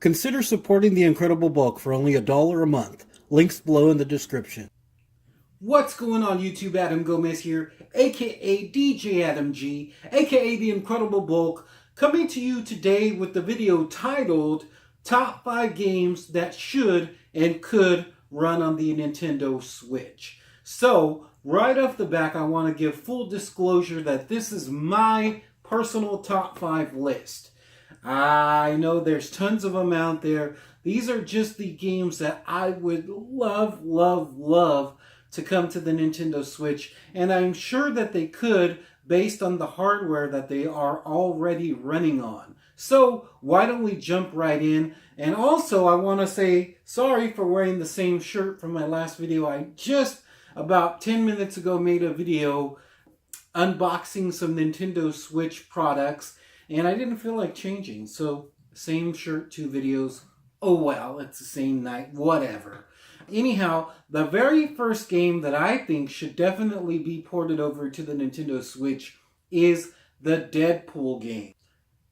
Consider supporting the Incredible Bulk for only $1 a month. Links below in the description. What's going on YouTube? Adam Gomez here, aka DJ Adam G, aka the Incredible Bulk, coming to you today with the video titled Top 5 Games That Should and Could Run on the Nintendo Switch. So, right off the back, I want to give full disclosure that this is my personal top 5 list. I know there's tons of them out there. These are just the games that I would love to come to the Nintendo Switch, and I'm sure that they could based on the hardware that they are already running on. So why don't we jump right in? And also I want to say sorry for wearing the same shirt from my last video. I just about 10 minutes ago made a video unboxing some Nintendo Switch products, and I didn't feel like changing. So same shirt, 2 videos. Oh well, it's the same night, whatever. Anyhow, the very first game that I think should definitely be ported over to the Nintendo Switch is the Deadpool game.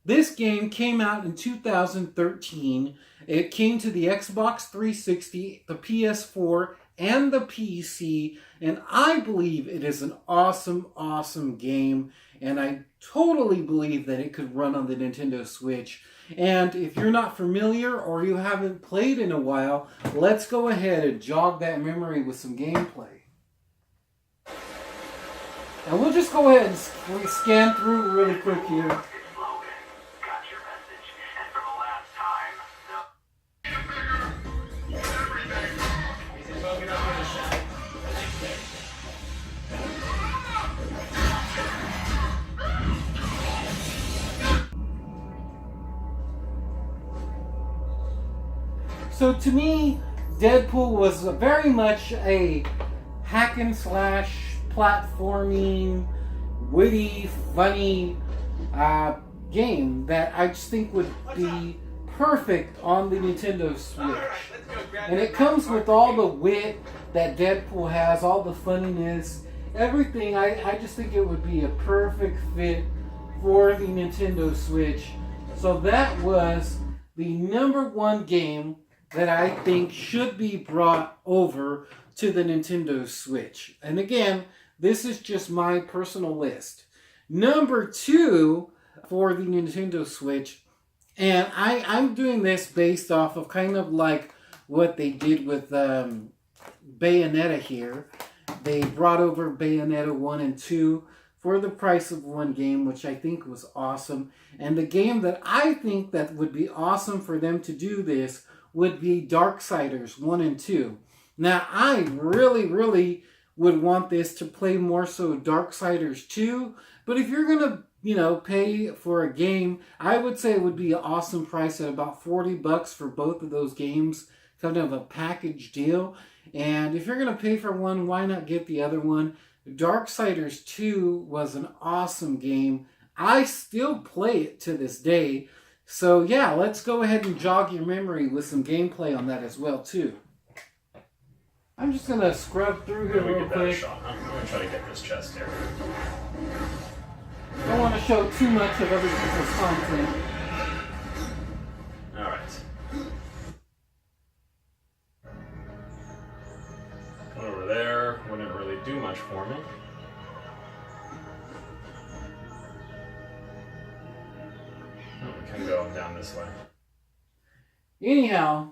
This game came out in 2013. It came to the Xbox 360, the PS4, and the PC, and I believe it is an awesome game, and I totally believe that it could run on the Nintendo Switch. And if you're not familiar or you haven't played in a while, let's go ahead and jog that memory with some gameplay. And we'll just go ahead and scan through really quick here. So to me, Deadpool was very much a hack and slash, platforming, witty, funny game that I just think would be perfect on the Nintendo Switch. And it comes with all the wit that Deadpool has, all the funniness, everything. I just think it would be a perfect fit for the Nintendo Switch. So that was the #1 game that I think should be brought over to the Nintendo Switch. And again, this is just my personal list. #2 for the Nintendo Switch, and I'm doing this based off of kind of like what they did with Bayonetta here. They brought over Bayonetta 1 and 2 for the price of one game, which I think was awesome. And the game that I think that would be awesome for them to do this would be Darksiders 1 and 2. Now, I really would want this to play more so Darksiders 2, but if you're going to, pay for a game, I would say it would be an awesome price at about $40 for both of those games, kind of a package deal. And if you're going to pay for one, why not get the other one? Darksiders 2 was an awesome game. I still play it to this day. So yeah, let's go ahead and jog your memory with some gameplay on that as well too. I'm just gonna scrub through here real quick. I'm gonna try to get this chest here. Don't want to show too much of other people's content. All right. Going over there wouldn't really do much for me. We can go down this way. Anyhow,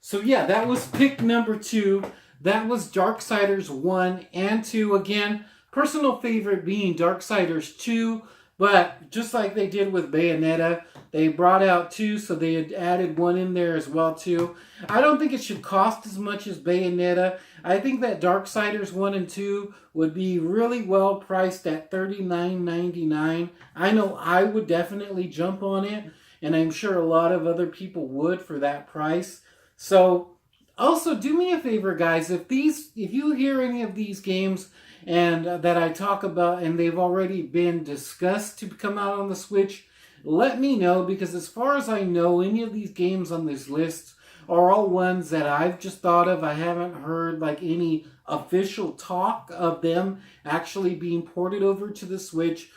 so yeah, that was pick #2. That was Darksiders 1 and 2. Again, personal favorite being Darksiders 2, but just like they did with Bayonetta, they brought out 2, so they had added 1 in there as well too. I don't think it should cost as much as Bayonetta. I think that Darksiders 1 and 2 would be really well priced at $39.99. I know I would definitely jump on it, and I'm sure a lot of other people would for that price. So also do me a favor, guys, if you hear any of these games and that I talk about and they've already been discussed to come out on the Switch, let me know, because as far as I know, any of these games on this list are all ones that I've just thought of. I haven't heard like any official talk of them actually being ported over to the Switch.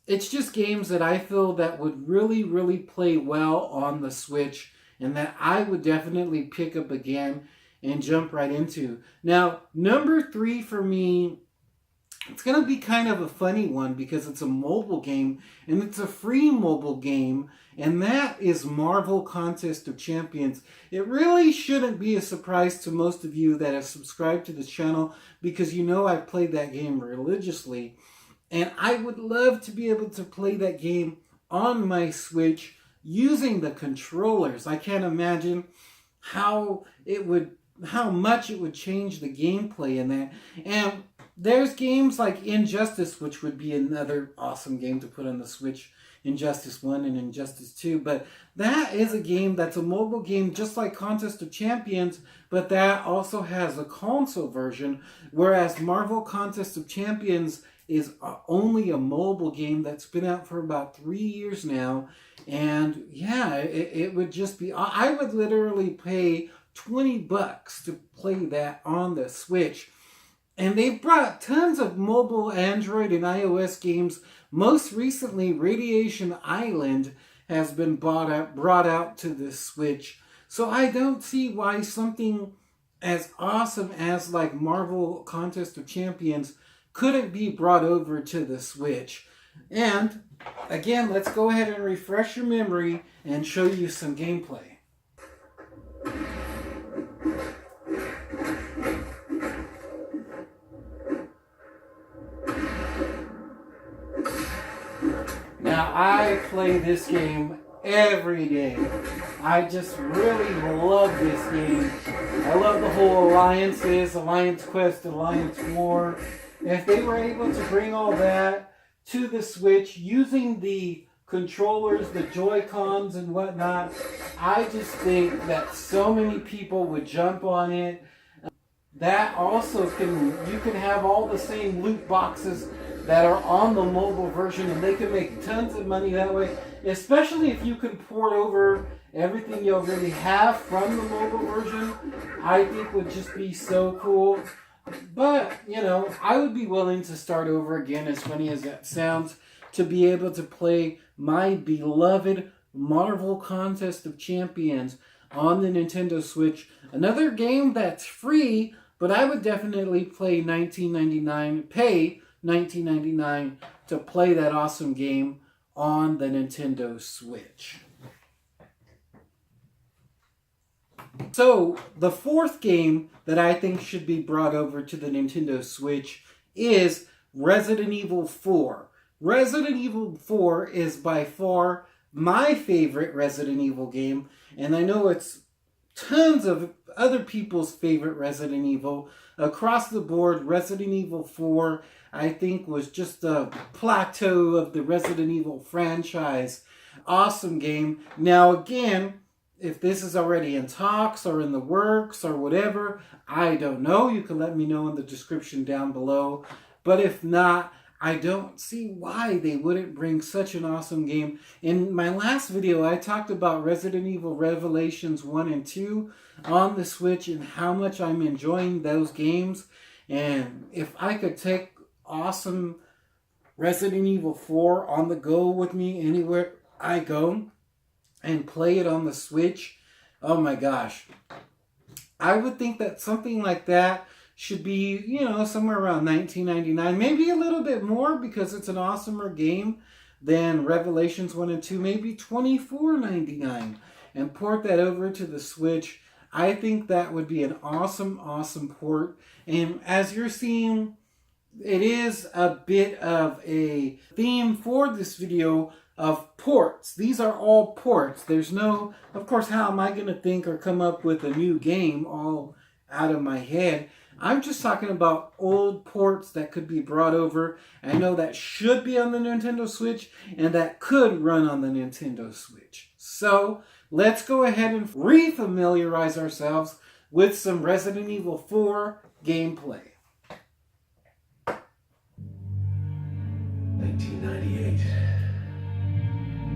it's just games that I feel that would really, really play well on the Switch and that I would definitely pick up again and jump right into. Now, number 3 for me, it's going to be kind of a funny one because it's a mobile game and it's a free mobile game, and that is Marvel Contest of Champions. It really shouldn't be a surprise to most of you that have subscribed to this channel because you know I've played that game religiously, and I would love to be able to play that game on my Switch using the controllers. I can't imagine how much it would change the gameplay in that. And there's games like Injustice, which would be another awesome game to put on the Switch. Injustice 1 and Injustice 2. But that is a game that's a mobile game just like Contest of Champions, but that also has a console version, whereas Marvel Contest of Champions is only a mobile game that's been out for about 3 years now. And yeah, it would just be, I would literally pay $20 to play that on the Switch. And they've brought tons of mobile Android and iOS games. Most recently, Radiation Island has been brought out to the Switch. So I don't see why something as awesome as like Marvel Contest of Champions couldn't be brought over to the Switch. And again, let's go ahead and refresh your memory and show you some gameplay. Now, I play this game every day. I just really love this game. I love the whole alliances, Alliance Quest, Alliance War. If they were able to bring all that to the Switch using the controllers, the Joy-Cons and whatnot, I just think that so many people would jump on it. That also you can have all the same loot boxes that are on the mobile version, and they can make tons of money that way, especially if you can port over everything you already have from the mobile version. I think would just be so cool. But, you know, I would be willing to start over again, as funny as that sounds, to be able to play my beloved Marvel Contest of Champions on the Nintendo Switch. Another game that's free, but I would definitely pay $19.99 to play that awesome game on the Nintendo Switch. So, the fourth game that I think should be brought over to the Nintendo Switch is Resident Evil 4. Resident Evil 4 is by far my favorite Resident Evil game, and I know it's tons of other people's favorite Resident Evil. Across the board, Resident Evil 4, I think, was just the plateau of the Resident Evil franchise. Awesome game. Now, again, if this is already in talks or in the works or whatever, I don't know. You can let me know in the description down below. But if not, I don't see why they wouldn't bring such an awesome game. In my last video, I talked about Resident Evil Revelations 1 and 2 on the Switch and how much I'm enjoying those games. And if I could take awesome Resident Evil 4 on the go with me anywhere I go and play it on the Switch, oh my gosh. I would think that something like that should be, you know, somewhere around $19.99, maybe a little bit more because it's an awesomer game than Revelations 1 and 2, maybe $24.99, and port that over to the Switch. I think that would be an awesome, awesome port. And as you're seeing, it is a bit of a theme for this video of ports. These are all ports. There's no, of course, how am I going to think or come up with a new game all out of my head? I'm just talking about old ports that could be brought over. I know that should be on the Nintendo Switch and that could run on the Nintendo Switch. So let's go ahead and re-familiarize ourselves with some Resident Evil 4 gameplay. 1998.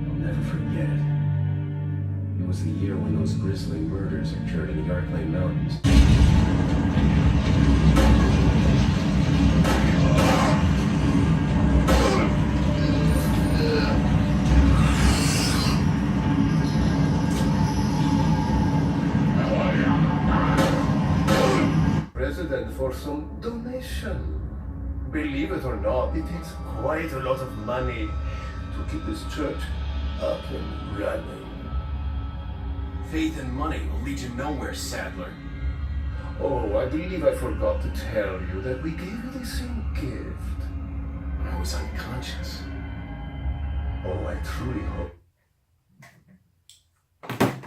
I'll never forget it. It was the year when those grisly murders occurred in the Arklay Mountains. for some donation. Believe it or not, it takes quite a lot of money to keep this church up and running. Faith and money will lead you nowhere, Sadler. Oh, I believe I forgot to tell you that we gave you the same gift. I was unconscious. Oh, I truly hope.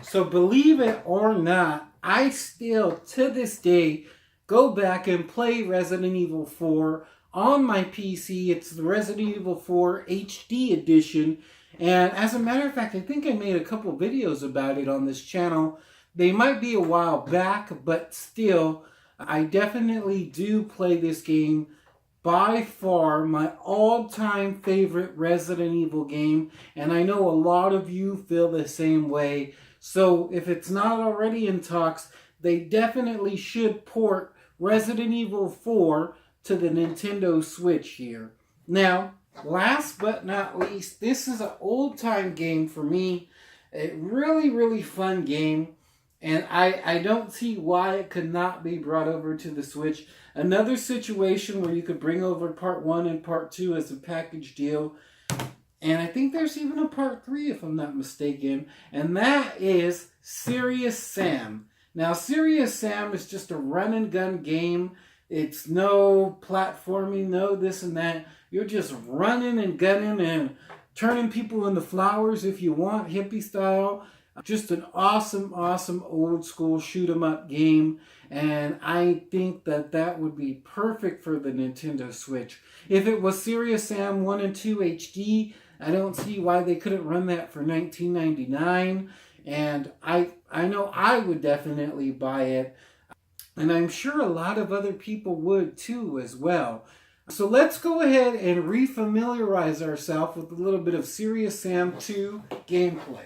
So believe it or not, I still, to this day, go back and play Resident Evil 4 on my PC. It's the Resident Evil 4 HD edition. And as a matter of fact, I think I made a couple videos about it on this channel. They might be a while back, but still, I definitely do play this game. By far, my all-time favorite Resident Evil game. And I know a lot of you feel the same way. So if it's not already in talks, they definitely should port Resident Evil 4 to the Nintendo Switch here. Now, last but not least, this is an old-time game for me. A really, really fun game. And I don't see why it could not be brought over to the Switch. Another situation where you could bring over Part 1 and Part 2 as a package deal. And I think there's even a Part 3 if I'm not mistaken. And that is Serious Sam. Now, Serious Sam is just a run and gun game. It's no platforming, no this and that. You're just running and gunning and turning people into flowers if you want, hippie style. Just an awesome, awesome old school shoot 'em up game. And I think that that would be perfect for the Nintendo Switch. If it was Serious Sam 1 and 2 HD, I don't see why they couldn't run that for $19.99. And I know I would definitely buy it. And I'm sure a lot of other people would too as well. So let's go ahead and refamiliarize ourselves with a little bit of Serious Sam 2 gameplay.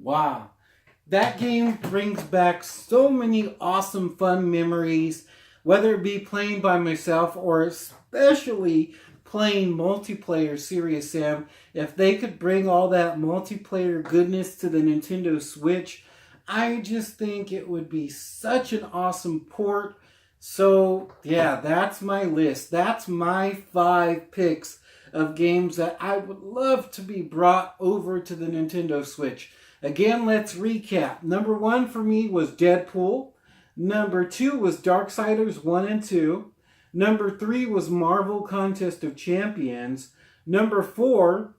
Wow, that game brings back so many awesome fun memories, whether it be playing by myself or especially playing multiplayer Serious Sam. If they could bring all that multiplayer goodness to the Nintendo Switch, I just think it would be such an awesome port. So yeah, that's my list. That's my 5 picks of games that I would love to be brought over to the Nintendo Switch. Again, let's recap. Number 1 for me was Deadpool. Number 2 was Darksiders 1 and 2. Number 3 was Marvel Contest of Champions. Number 4,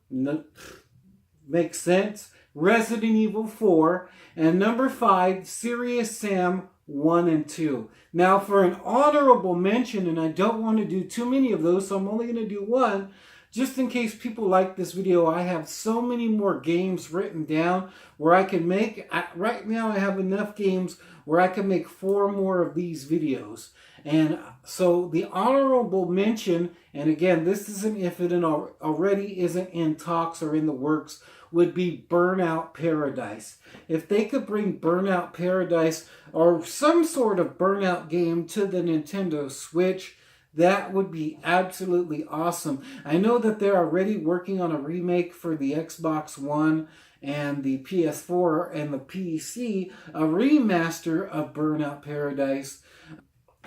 makes sense, Resident Evil 4. And number 5, Serious Sam 1 and 2. Now for an honorable mention, and I don't want to do too many of those, so I'm only going to do one. Just in case people like this video, I have so many more games written down where I can make, right now I have enough games where I can make 4 more of these videos. And so the honorable mention, and again, this isn't if it already isn't in talks or in the works, would be Burnout Paradise. If they could bring Burnout Paradise or some sort of Burnout game to the Nintendo Switch, that would be absolutely awesome. I know that they're already working on a remake for the Xbox One and the PS4 and the PC, a remaster of Burnout Paradise.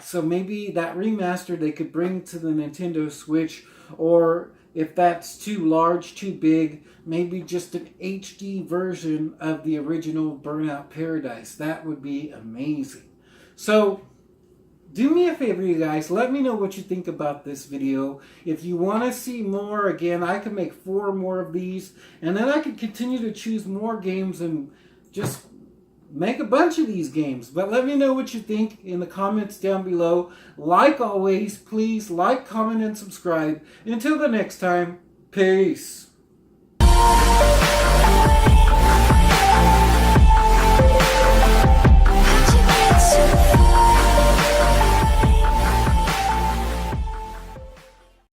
So maybe that remaster they could bring to the Nintendo Switch, or if that's too large, too big, maybe just an HD version of the original Burnout Paradise. That would be amazing. So do me a favor, you guys. Let me know what you think about this video. If you want to see more, again, I can make 4 more of these. And then I can continue to choose more games and just make a bunch of these games. But let me know what you think in the comments down below. Like always, please like, comment, and subscribe. Until the next time, peace.